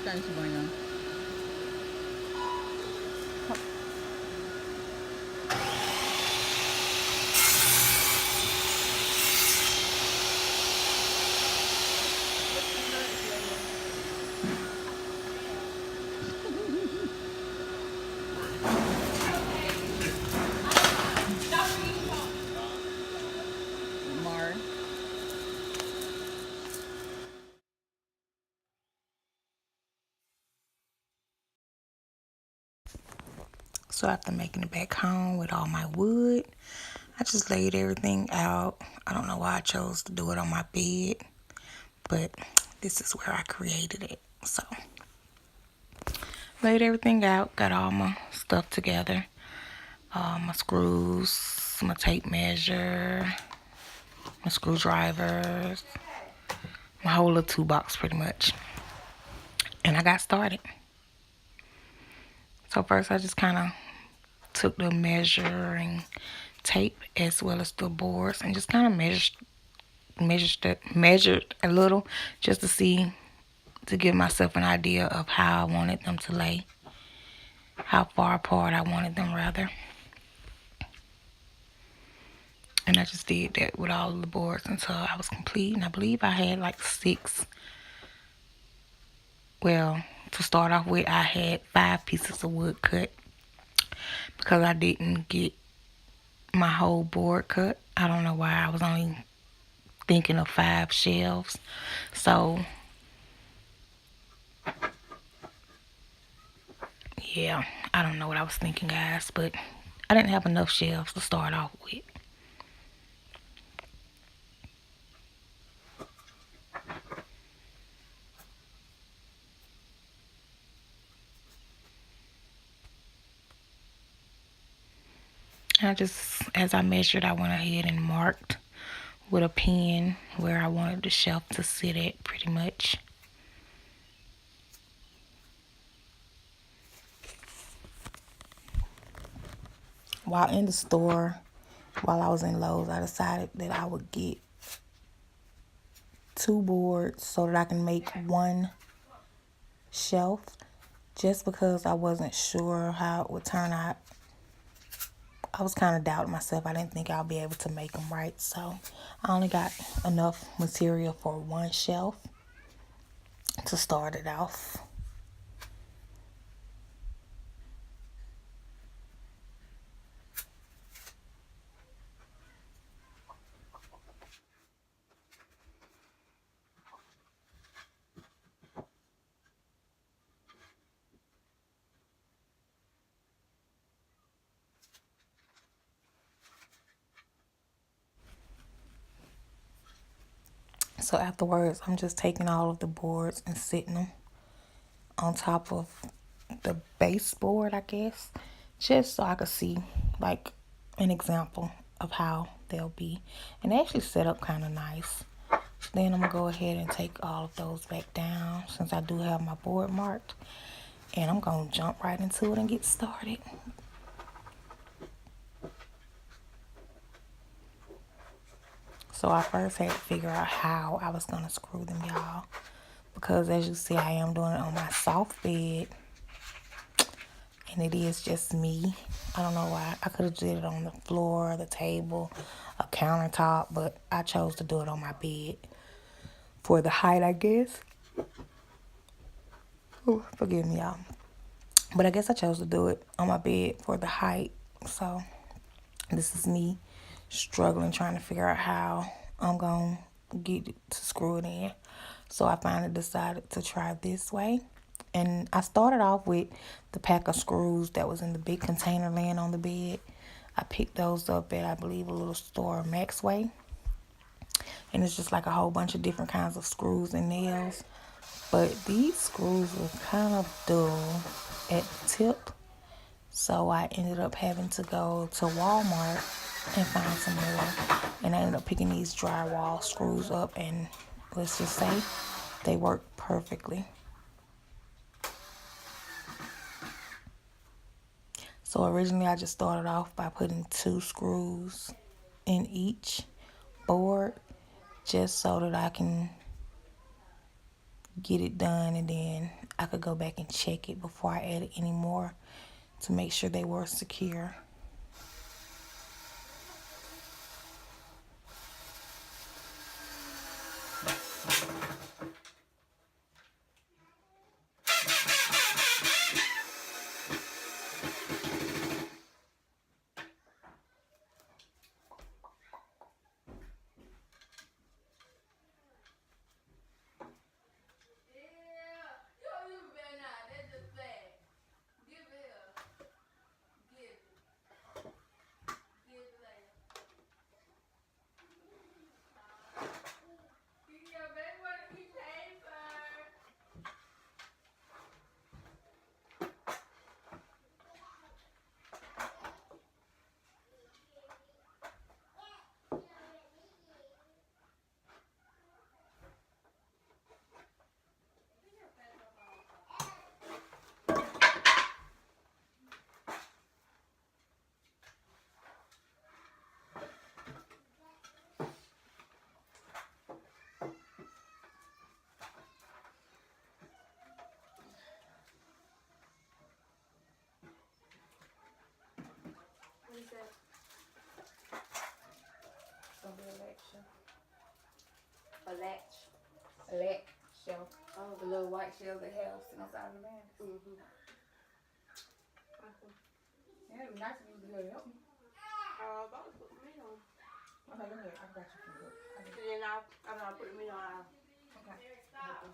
Gancho banho. Mar. So after making it back home with all my wood, I just laid everything out. I don't know why I chose to do it on my bed, but this is where I created it. So laid everything out, got all my stuff together. My screws, my tape measure, my screwdrivers, my whole little toolbox pretty much. And I got started. So first I just kind of took the measuring tape as well as the boards and just kind of measured a little just to give myself an idea of how I wanted them to lay, how far apart I wanted them rather. And I just did that with all of the boards until I was complete. And I believe I had like 6. Well, to start off with, I had 5 pieces of wood cut because I didn't get my whole board cut. I don't know why. I was only thinking of 5 shelves. So yeah, I don't know what I was thinking, guys, but I didn't have enough shelves to start off with. As I measured, I went ahead and marked with a pen where I wanted the shelf to sit at pretty much. While in the store, while I was in Lowe's, I decided that I would get 2 boards so that I can make 1 shelf just because I wasn't sure how it would turn out. I was kind of doubting myself. I didn't think I'll be able to make them right. So I only got enough material for 1 shelf to start it off. So afterwards, I'm just taking all of the boards and sitting them on top of the baseboard, I guess, just so I could see like an example of how they'll be. And they actually set up kind of nice. Then I'm gonna go ahead and take all of those back down since I do have my board marked. And I'm gonna jump right into it and get started. So I first had to figure out how I was gonna screw them, y'all. Because as you see, I am doing it on my soft bed. And it is just me. I don't know why. I could have did it on the floor, the table, a countertop, but I chose to do it on my bed for the height, I guess. Oh, forgive me, y'all. But I guess I chose to do it on my bed for the height. So this is me struggling, trying to figure out how I'm going to get it to screw it in. So I finally decided to try this way. And I started off with the pack of screws that was in the big container laying on the bed. I picked those up at, I believe, a little store, Maxway. And it's just like a whole bunch of different kinds of screws and nails. But these screws were kind of dull at the tip. So I ended up having to go to Walmart and find some more. And I ended up picking these drywall screws up and let's just say they work perfectly. So originally I just started off by putting 2 screws in each board just so that I can get it done, and then I could go back and check it before I added any more to make sure they were secure. What is that? Gonna be a latch shelf. A latch. A latch shelf. Oh, the little white shelf they have sitting outside of the van. Yeah, it'd be nice if you was here to help me. I was about to put the meat on. Okay, go ahead. I got you. Then I'll put the meat on. Okay. Stop.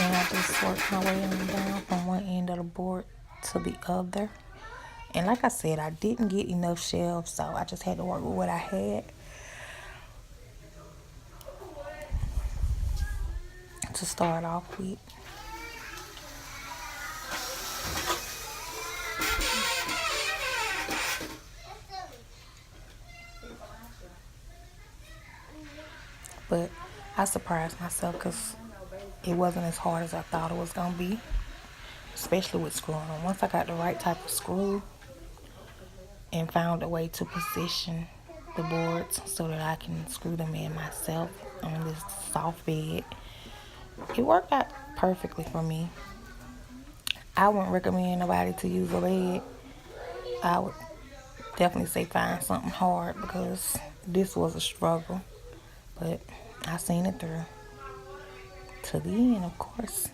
And I just worked my way on down from one end of the board to the other. And like I said, I didn't get enough shelves, so I just had to work with what I had to start off with. But I surprised myself because it wasn't as hard as I thought it was going to be, especially with screwing them. Once I got the right type of screw and found a way to position the boards so that I can screw them in myself on this soft bed, it worked out perfectly for me. I wouldn't recommend nobody to use a bed. I would definitely say find something hard because this was a struggle, but I seen it through to the end, of course.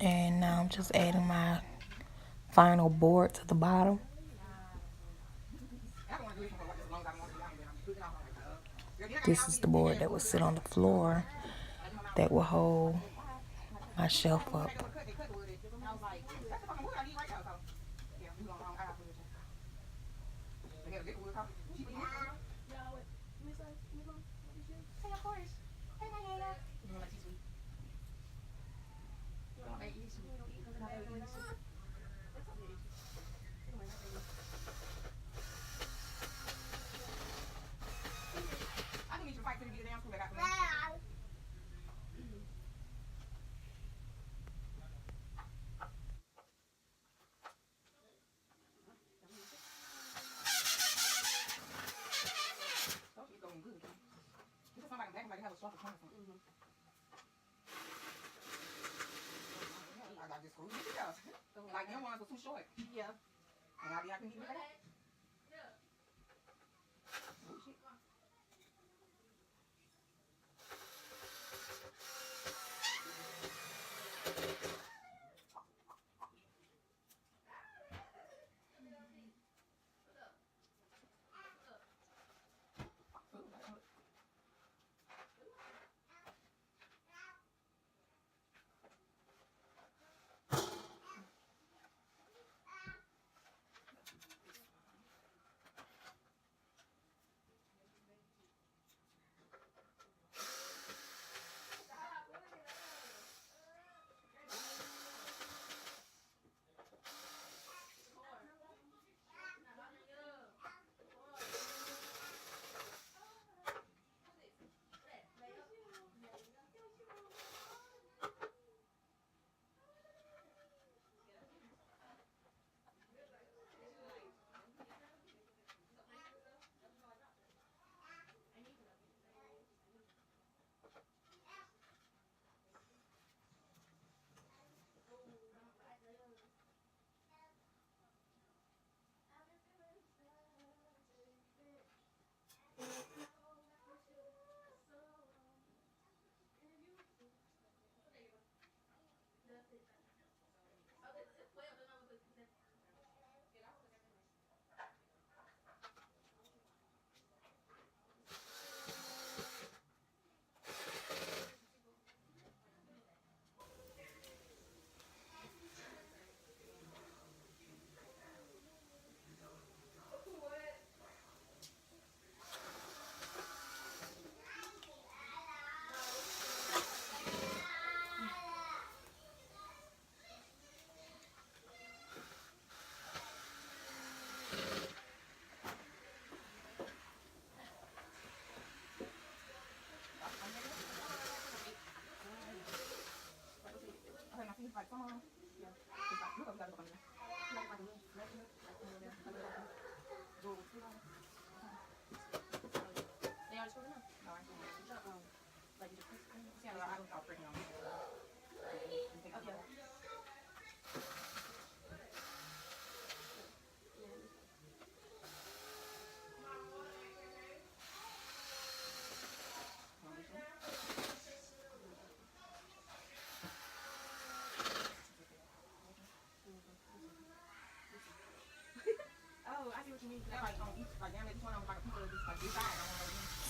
And now I'm just adding my final board to the bottom. This is the board that will sit on the floor that will hold my shelf up.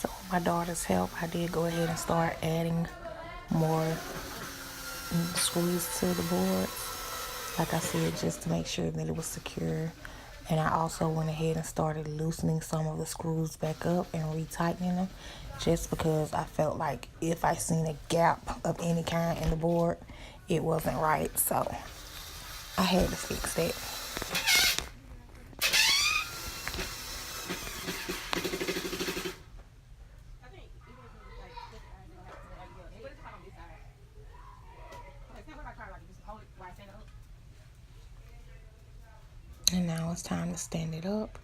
So with my daughter's help, I did go ahead and start adding more screws to the board. Like I said, just to make sure that it was secure. And I also went ahead and started loosening some of the screws back up and retightening them, just because I felt like if I seen a gap of any kind in the board, it wasn't right. So I had to fix that. And now it's time to stand it up.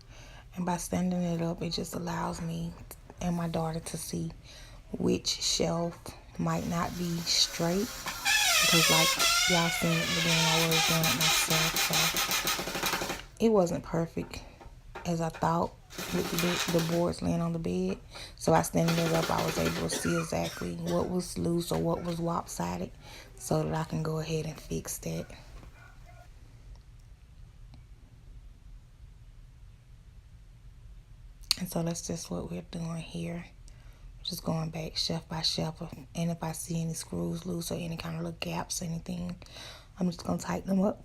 And by standing it up, it just allows me and my daughter to see which shelf might not be straight. Because like y'all seen it, but then I was doing it myself. So it wasn't perfect as I thought with the boards laying on the bed. So I standing it up, I was able to see exactly what was loose or what was lopsided, so that I can go ahead and fix that. And so that's just what we're doing here. Just going back shelf by shelf. And if I see any screws loose or any kind of little gaps or anything, I'm just going to tighten them up.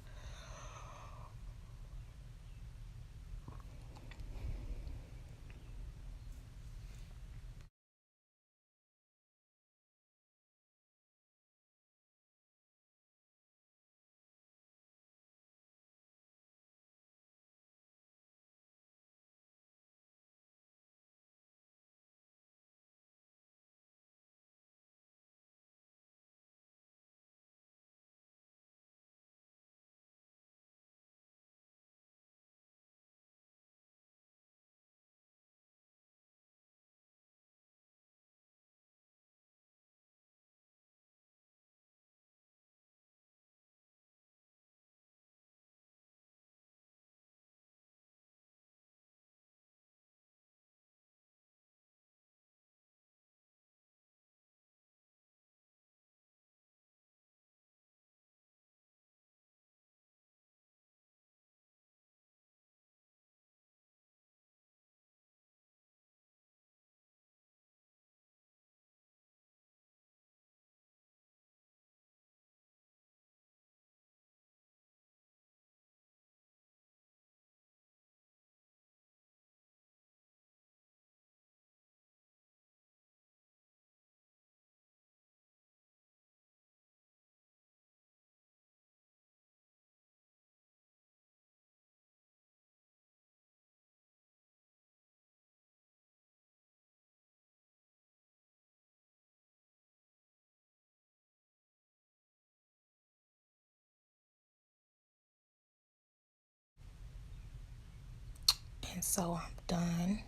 And so I'm done.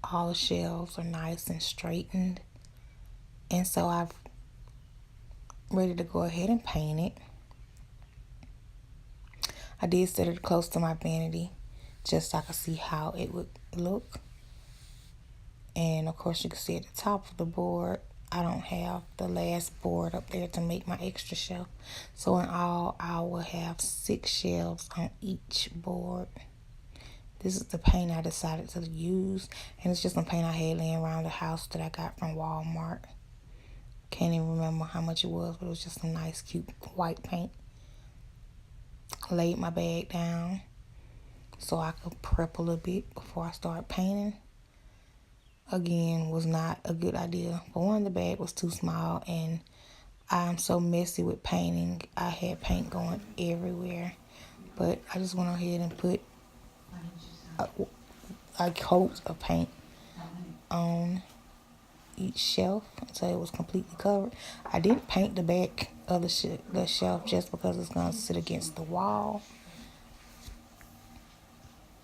All the shelves are nice and straightened. And so I'm ready to go ahead and paint it. I did set it close to my vanity just so I could see how it would look. And of course you can see at the top of the board, I don't have the last board up there to make my extra shelf. So in all, I will have 6 shelves on each board. This is the paint I decided to use, and it's just some paint I had laying around the house that I got from Walmart. Can't even remember how much it was, but it was just some nice, cute white paint. Laid my bag down so I could prep a little bit before I start painting. Again, was not a good idea, but one, the bag was too small, and I'm so messy with painting. I had paint going everywhere, but I just went ahead and put a coat of paint on each shelf until it was completely covered. I didn't paint the back of the shelf just because it's gonna sit against the wall.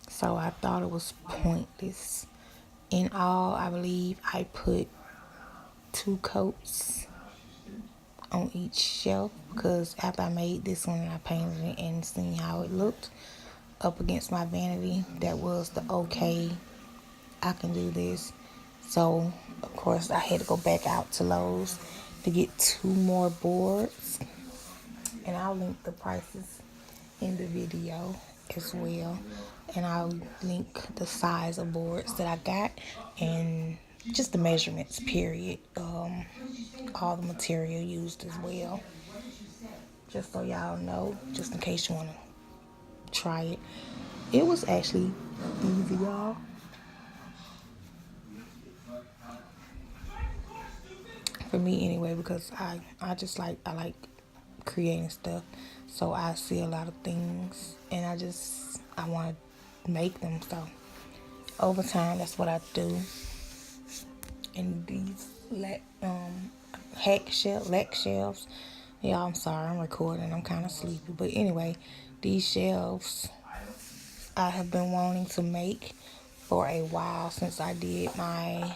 So I thought it was pointless. In all, I believe I put 2 coats on each shelf because after I made this one and I painted it and seen how it looked up against my vanity, that was the okay, I can do this. So of course I had to go back out to Lowe's to get 2 more boards, and I'll link the prices in the video as well, and I'll link the size of boards that I got and just the measurements, period. All the material used as well, just so y'all know, just in case you want to try it. It was actually easy, y'all. For me anyway, because I like creating stuff, so I see a lot of things and I want to make them. So over time, that's what I do. And these leck shelves, yeah, I'm sorry, I'm recording, I'm kind of sleepy, but anyway, these shelves I have been wanting to make for a while, since I did my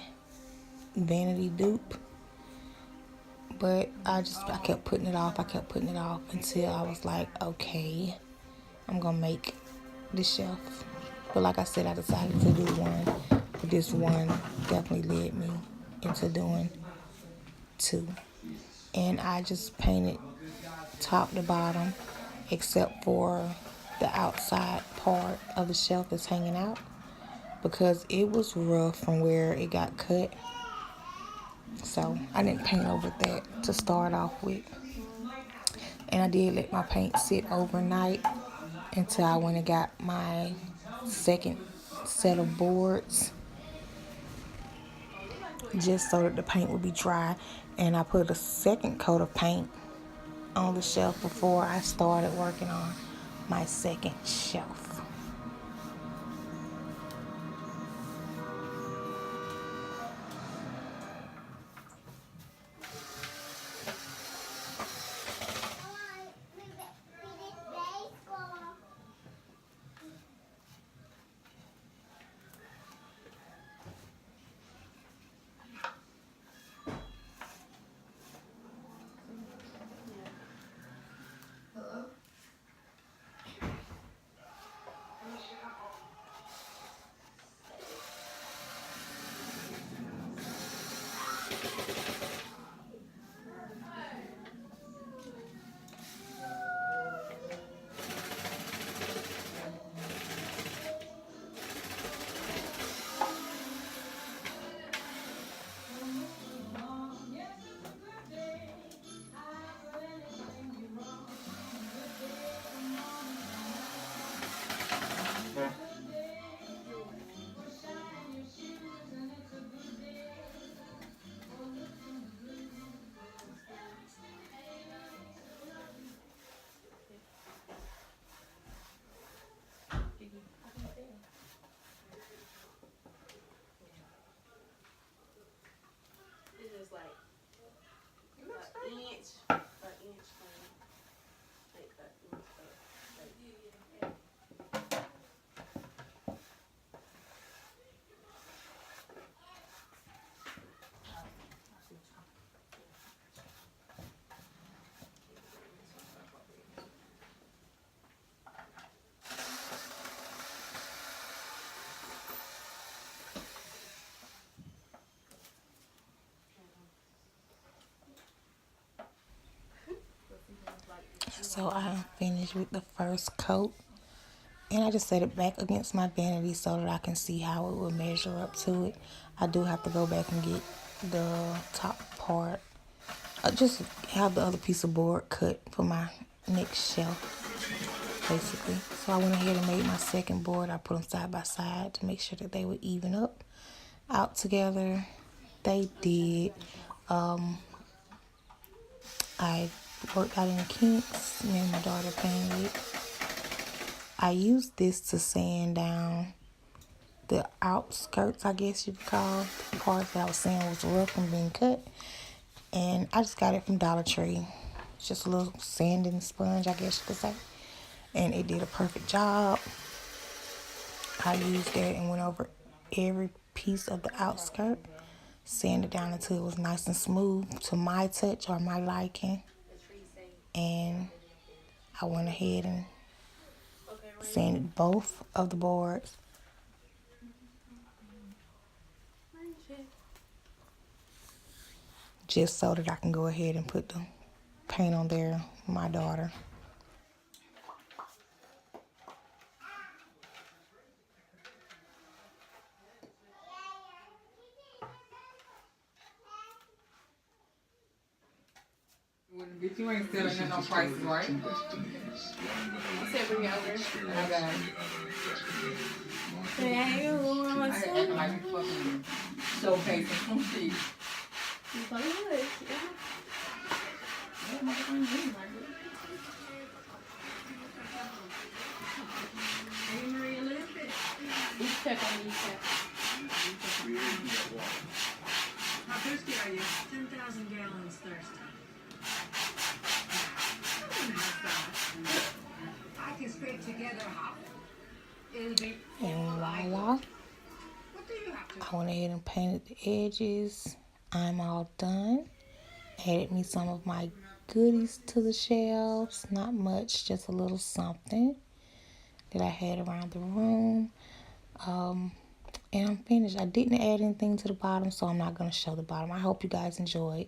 vanity dupe. But I kept putting it off. I kept putting it off until I was like, okay, I'm going to make this shelf. But like I said, I decided to do one. But this one definitely led me into doing 2. And I just painted top to bottom, except for the outside part of the shelf that's hanging out, because it was rough from where it got cut. So I didn't paint over that to start off with. And I did let my paint sit overnight until I went and got my second set of boards, just so that the paint would be dry. And I put a second coat of paint on the shelf before I started working on my second shelf. So I finished with the first coat, and I just set it back against my vanity so that I can see how it will measure up to it. I do have to go back and get the top part. I just have the other piece of board cut for my next shelf, basically. So I went ahead and made my second board. I put them side by side to make sure that they would even up out together. They did. I worked out any kinks. Me and my daughter painted it. I used this to sand down the outskirts, I guess you could call, the part that I was saying was rough and being cut. And I just got it from Dollar Tree. It's just a little sanding sponge, I guess you could say. And it did a perfect job. I used that and went over every piece of the outskirt. Sanded down until it was nice and smooth to my touch or my liking. And I went ahead and sanded both of the boards. Just so that I can go ahead and put the paint on there for my daughter. Bitch, you ain't selling no prices, right? You said bring it over. I got it. Hey, I ain't going I on had soon. acting like you fucking showcasing some shit. You probably would, yeah. What motherfucking doing, like this? Hey, Maria, look at this. You check on these steps. How thirsty are you? 10,000 gallons thirsty. I can scrape together half. It'll be And voila. what do you have to I went ahead and painted the edges. I'm all done. Added me some of my goodies to the shelves. Not much, just a little something that I had around the room. And I'm finished. I didn't add anything to the bottom, so I'm not going to show the bottom. I hope you guys enjoyed.